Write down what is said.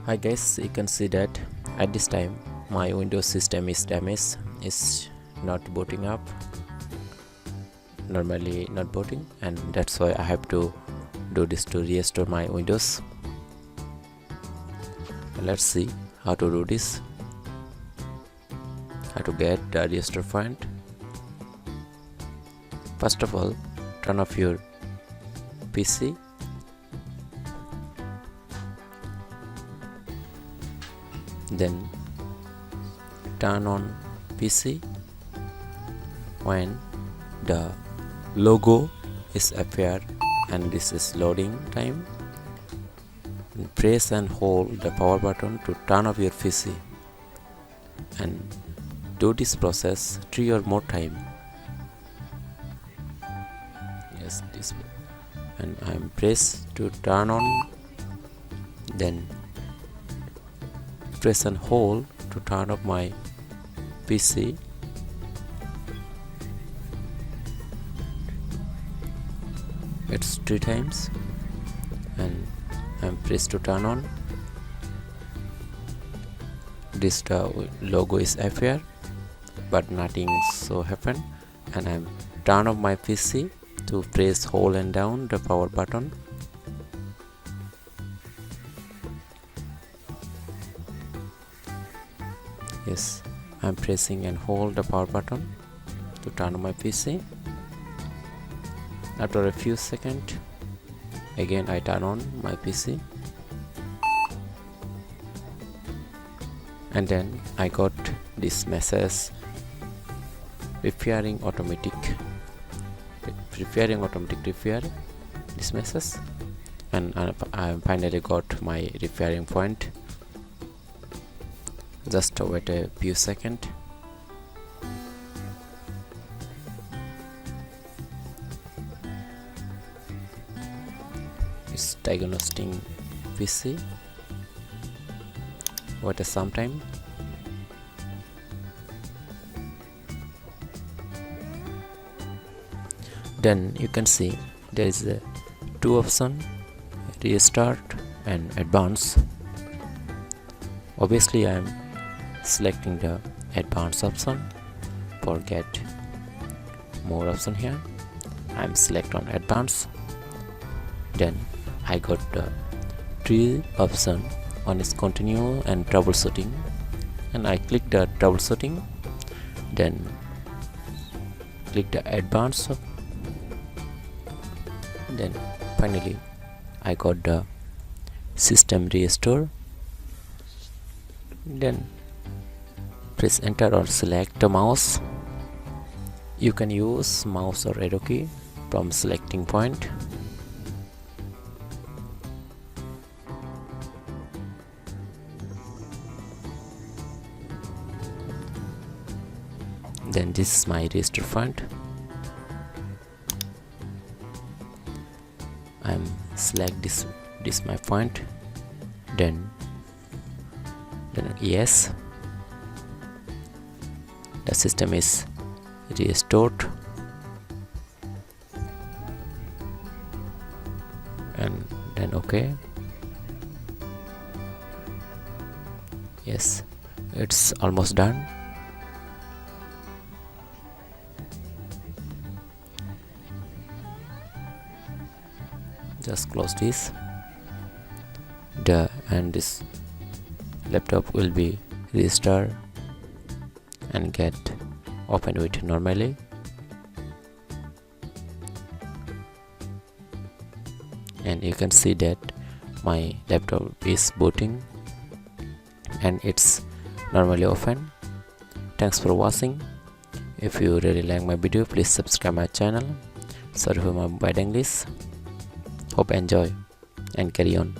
Hi guys, you can see that at this time my Windows system is damaged. It's not booting up, normally not booting, and that's why I have to do this to restore my Windows. Let's see how to do this, how to get the restore point. First of all, turn off your PC. Then turn on PC when the logo is appear and this is loading time. Press and hold the power button to turn off your PC and do this process 3 or more time. Yes, this way. And I am pressed to turn on, then press and hold to turn off my PC. It's 3 times, and I'm pressed to turn on. This logo is appear, but nothing so happen, and I'm turn off my PC to press hold and down the power button. Yes, I'm pressing and hold the power button to turn on my PC. After a few seconds, again I turn on my PC, and then I got this message repairing automatic repair, this message, and I finally got my repairing point. Just wait a few seconds. It's diagnosing PC. Wait some time. Then you can see there is a 2 option: restart and advance. Obviously I am selecting the advanced option. For get more option here, I am select on advanced. Then I got the 3 option. One is continue and troubleshooting, and I click the troubleshooting, then click the advanced, then finally I got the system restore. Then press enter or select the mouse. You can use mouse or arrow key from selecting point. Then this is my restore point. I'm select this my point. Then yes, the system is restored, and then okay. Yes, it's almost done. Just close this, and this laptop will be restored and get open with normally. And you can see that my laptop is booting and it's normally open. Thanks for watching. If you really like my video, please subscribe my channel. Sorry for my bad English. Hope enjoy and carry on.